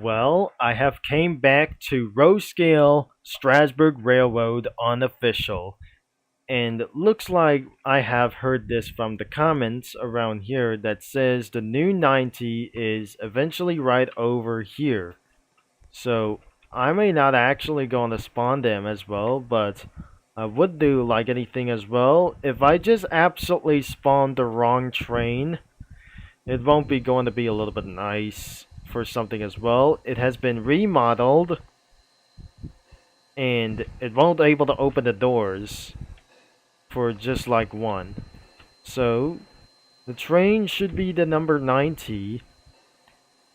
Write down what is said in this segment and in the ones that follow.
Well, I have came back to RO-Scale Strasburg Railroad Unofficial, and looks like I have heard this from the comments around here that says the new 90 is eventually right over here. So I may not actually gonna spawn them as well, but I would do like anything as well. If I just absolutely spawn the wrong train, it won't be going to be a little bit nice for something as well. It has been remodeled and it won't able to open the doors for just like one. So the train should be the number 90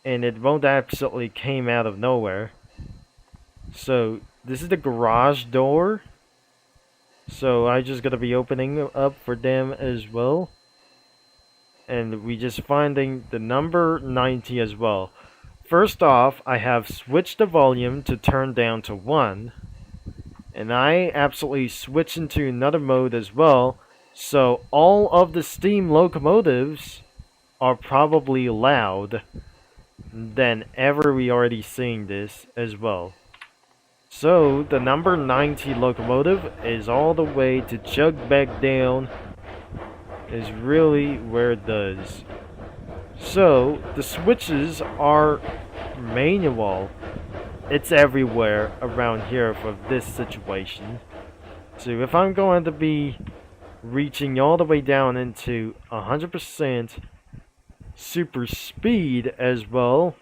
and it won't absolutely came out of nowhere. So this is the garage door. So I just gotta be opening up for them as well. And we just finding the number 90 as well. First off, I have switched the volume to turn down to 1. And I absolutely switched into another mode as well. So all of the steam locomotives are probably loud than ever we already seeing this as well. So the number 90 locomotive is all the way to jug back down is really where it does. So the switches are manual. It's everywhere around here for this situation. So if I'm going to be reaching all the way down into 100% super speed as well.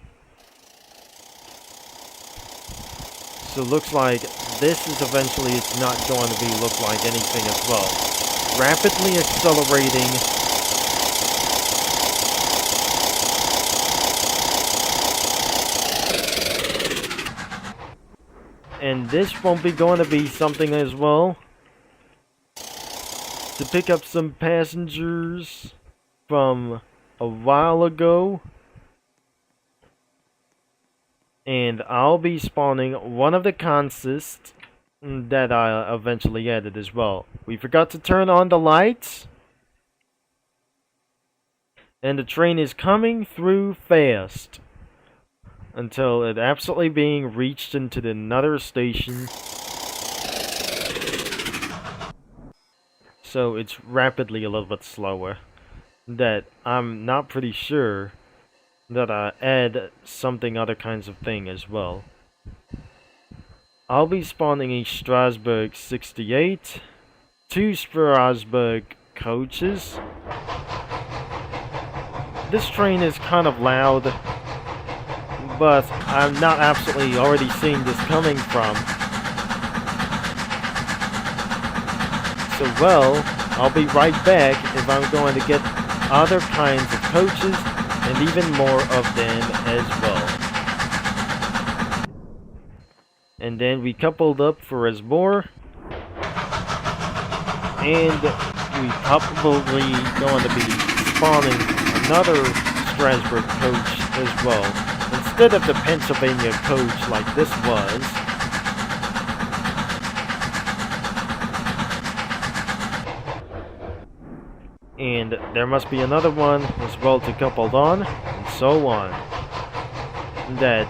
So looks like this is eventually it's not going to be look like anything as well. Rapidly accelerating. And this won't be going to be something as well. To pick up some passengers from a while ago. And I'll be spawning one of the consists that I eventually added as well. We forgot to turn on the lights. And the train is coming through fast. Until it absolutely being reached into another station. So it's rapidly a little bit slower. That I'm not pretty sure that I add something other kinds of thing as well. I'll be spawning a Strasburg 68, 2 Strasburg coaches. This train is kind of loud, but I'm not absolutely already seeing this coming from. So well, I'll be right back if I'm going to get other kinds of coaches and even more of them as well. And then we coupled up for as more. And we probably going to be spawning another Strasburg coach as well. Instead of the Pennsylvania coach like this was. And there must be another one as well to couple on, and so on. That,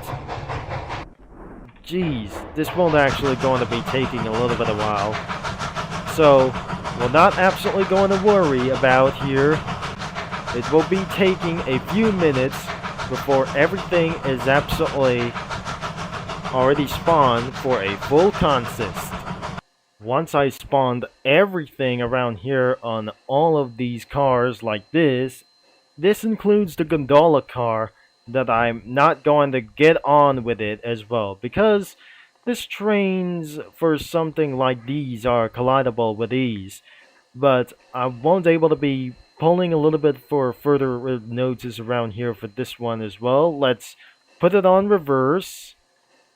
geez, this won't actually going to be taking a little bit of a while. So, we're not absolutely going to worry about here. It will be taking a few minutes before everything is absolutely already spawned for a full consist. Once I spawned everything around here on all of these cars like this includes the gondola car that I'm not going to get on with it as well, because this trains for something like these are collidable with these, but I won't able to be pulling a little bit for further notice around here for this one as well. Let's put it on reverse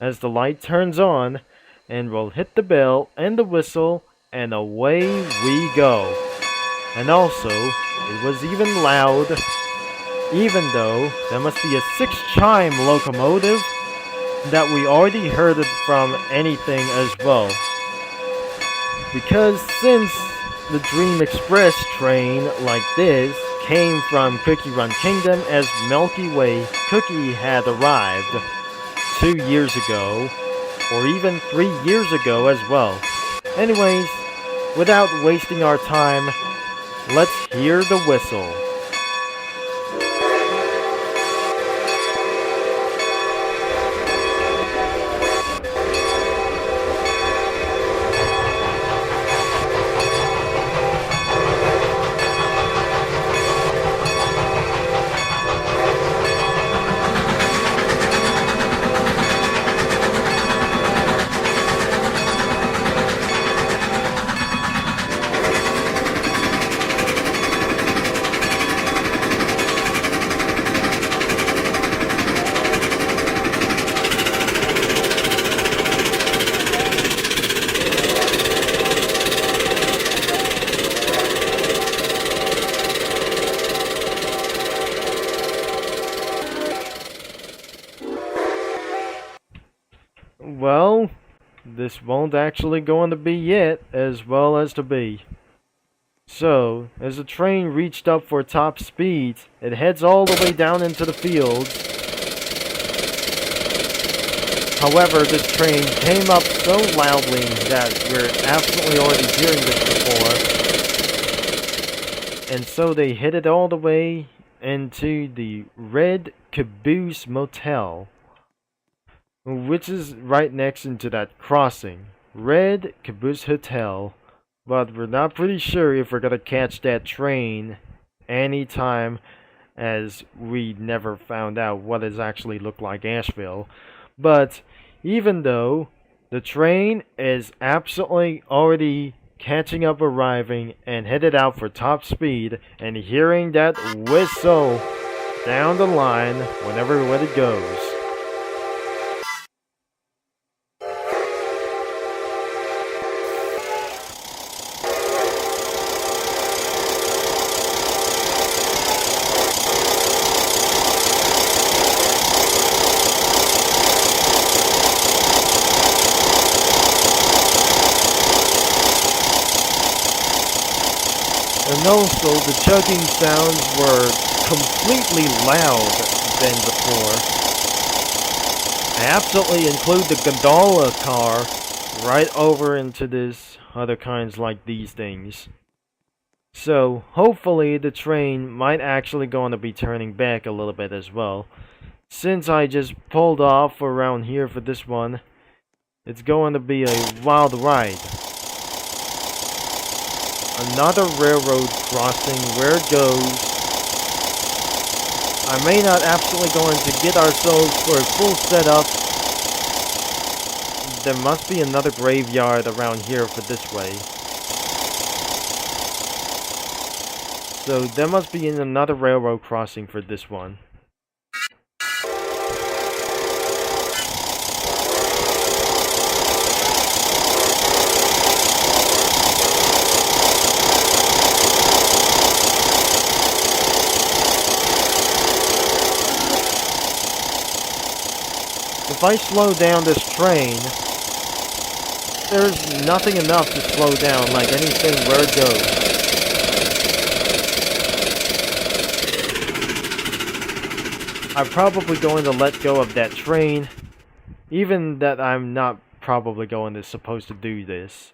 as the light turns on. And we'll hit the bell and the whistle, and away we go. And also, it was even loud, even though there must be a 6-chime locomotive that we already heard it from anything as well. Because since the Dream Express train like this came from Cookie Run Kingdom as Milky Way Cookie had arrived, 2 years ago, or even 3 years ago as well. Anyways, without wasting our time, let's hear the whistle. Well, this won't actually going to be it as well as to be. So, as the train reached up for top speed, it heads all the way down into the fields. However, this train came up so loudly that we're absolutely already hearing this before. And so they hit it all the way into the Red Caboose Motel, which is right next into that crossing. Red Caboose Hotel. But we're not pretty sure if we're gonna catch that train anytime, as we never found out what it actually looked like Asheville. But even though the train is absolutely already catching up, arriving, and headed out for top speed, and hearing that whistle down the line whenever it goes. And also, the chugging sounds were completely loud than before. I absolutely include the gondola car right over into this other kinds like these things. So, hopefully the train might actually going to be turning back a little bit as well. Since I just pulled off around here for this one, it's going to be a wild ride. Another railroad crossing, where it goes. I may not absolutely going to get ourselves for a full setup. There must be another graveyard around here for this way. So there must be another railroad crossing for this one. If I slow down this train, there's nothing enough to slow down like anything where it goes. I'm probably going to let go of that train, even that I'm not probably going to supposed to do this.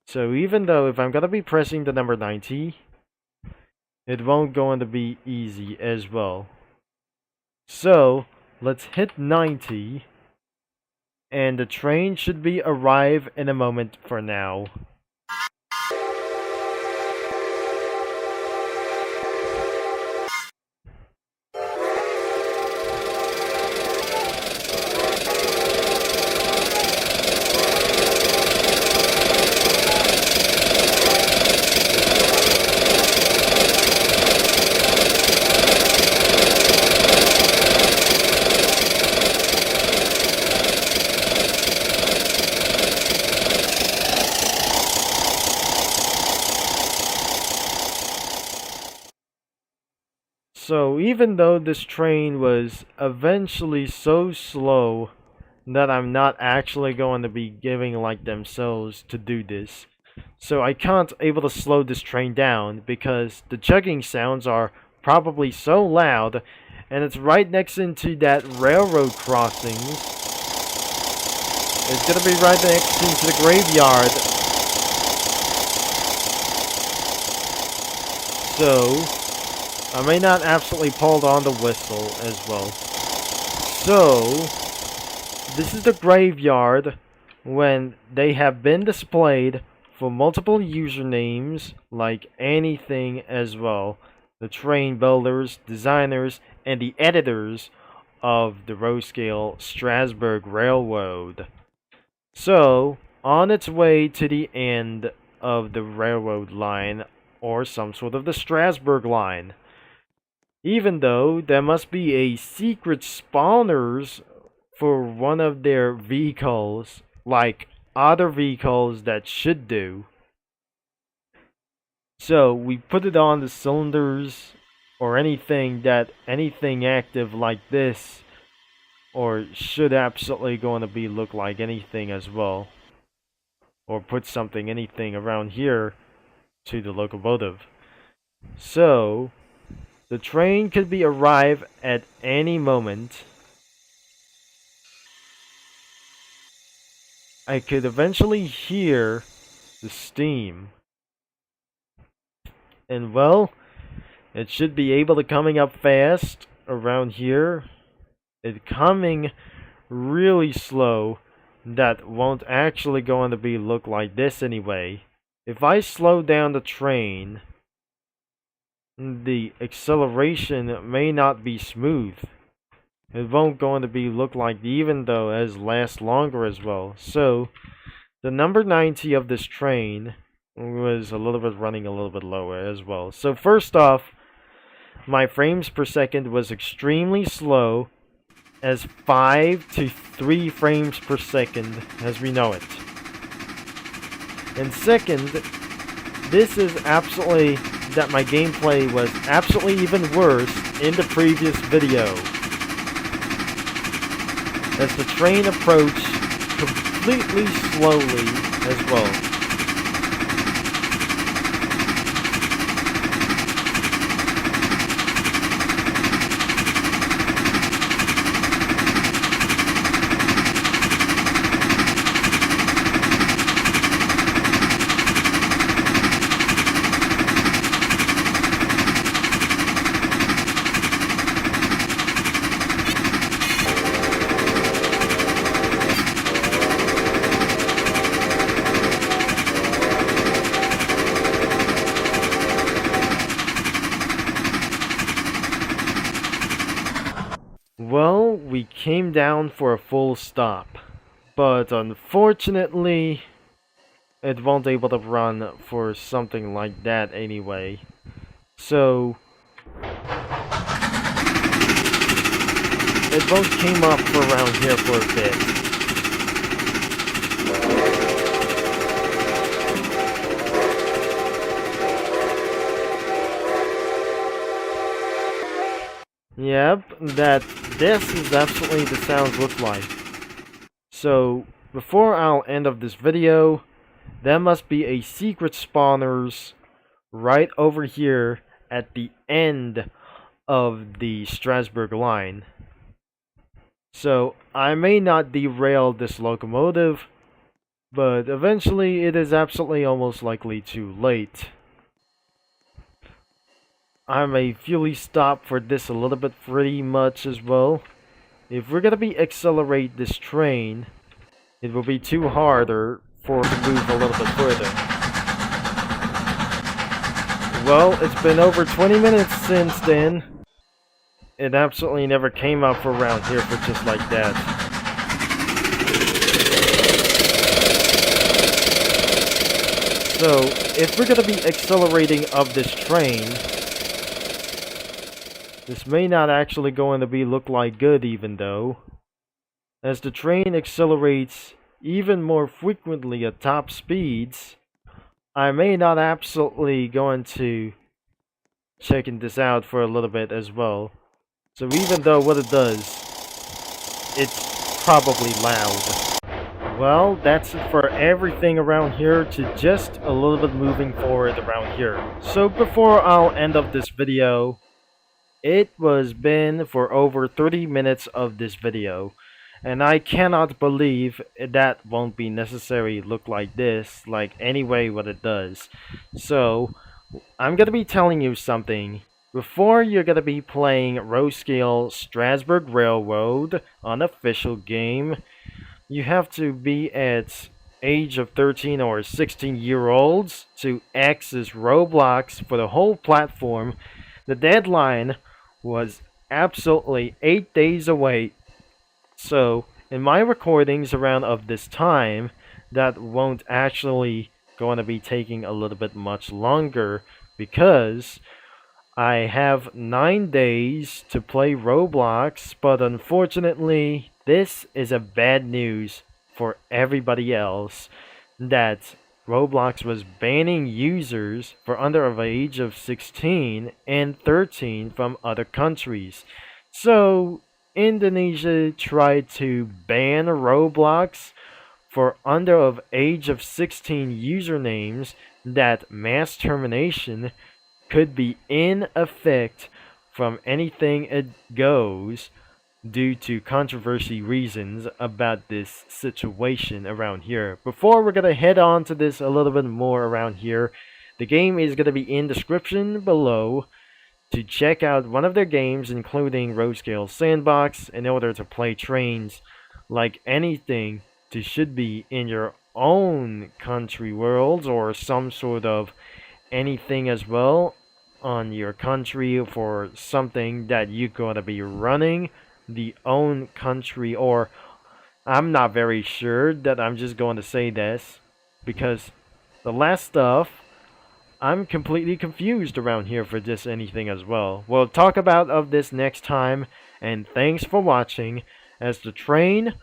So even though if I'm going to be pressing the number 90, it won't going to be easy as well. So let's hit 90. And the train should be arrive in a moment for now. So even though this train was eventually so slow that I'm not actually going to be giving like themselves to do this, so I can't able to slow this train down because the chugging sounds are probably so loud, and it's right next into that railroad crossings It's gonna be right next to the graveyard. So, I may not absolutely pull on the whistle as well. So, this is the graveyard when they have been displayed for multiple usernames, like anything as well. The train builders, designers, and the editors of the RO-Scale Strasburg Railroad. So, on its way to the end of the railroad line, or some sort of the Strasburg line. Even though there must be a secret spawners for one of their vehicles, like other vehicles that should do. So we put it on the cylinders or anything active like this, or should absolutely going to be look like anything as well, or put anything around here to the locomotive. So the train could be arrive at any moment. I could eventually hear the steam. And well, it should be able to coming up fast around here. It coming really slow. That won't actually going to be look like this anyway. If I slow down the train, the acceleration may not be smooth. It won't going to be look like even though as last longer as well. So the number 90 of this train was a little bit running a little bit lower as well. So first off, my frames per second was extremely slow, as 5 to 3 frames per second as we know it. And second, this is absolutely that my gameplay was absolutely even worse in the previous video, as the train approached completely slowly as well. Well, we came down for a full stop, but unfortunately, it won't able to run for something like that anyway. So, it won't came up for around here for a bit. Yep, this is absolutely the sounds look like. So, before I'll end of this video, there must be a secret spawners right over here at the end of the Strasburg line. So, I may not derail this locomotive, but eventually it is absolutely almost likely too late. I may fully stop for this a little bit pretty much as well. If we're gonna be accelerate this train, it will be too harder for it to move a little bit further. Well, it's been over 20 minutes since then. It absolutely never came up for around here for just like that. So, if we're gonna be accelerating of this train, this may not actually going to be look like good even though, as the train accelerates even more frequently at top speeds, I may not absolutely going to checking this out for a little bit as well. So even though what it does, it's probably loud. Well, that's it for everything around here to just a little bit moving forward around here. So before I'll end up this video, it was been for over 30 minutes of this video. And I cannot believe that won't be necessary look like this, like anyway what it does. So, I'm gonna be telling you something. Before you're gonna be playing RO-Scale Strasburg Railroad Unofficial game, you have to be at age of 13 or 16-year-olds to access Roblox for the whole platform. The deadline was absolutely 8 days away. So, in my recordings around of this time, that won't actually going to be taking a little bit much longer because I have 9 days to play Roblox, but unfortunately, this is a bad news for everybody else that Roblox was banning users for under of age of 16 and 13 from other countries. So, Indonesia tried to ban Roblox for under of age of 16 usernames that mass termination could be in effect from anything it goes due to controversy reasons about this situation around here. Before we're gonna head on to this a little bit more around here, the game is gonna be in description below to check out one of their games, including RO-Scale Sandbox, in order to play trains like anything to should be in your own country worlds or some sort of anything as well on your country for something that you're going to be running the own country, or I'm not very sure that I'm just going to say this because the last stuff I'm completely confused around here for just anything as well. We'll talk about of this next time, and thanks for watching as the train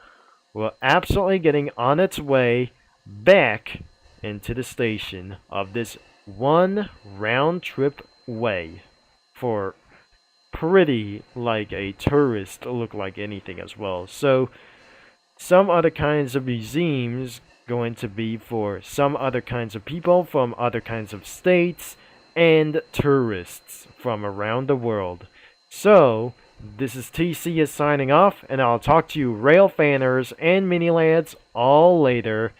will absolutely getting on its way back into the station of this one round trip way for pretty like a tourist look like anything as well. So some other kinds of museums going to be for some other kinds of people from other kinds of states and tourists from around the world. So this is TC is signing off, and I'll talk to you rail fanners and mini lads all later,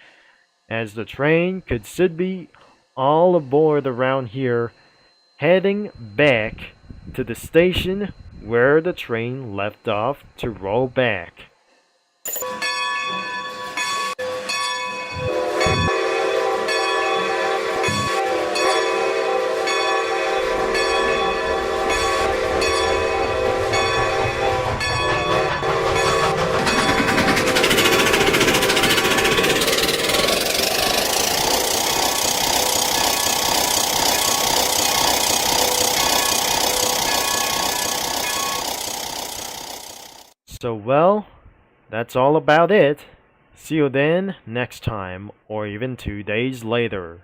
as the train should be all aboard around here, heading back to the station where the train left off to roll back. So, well, that's all about it. See you then next time, or even 2 days later.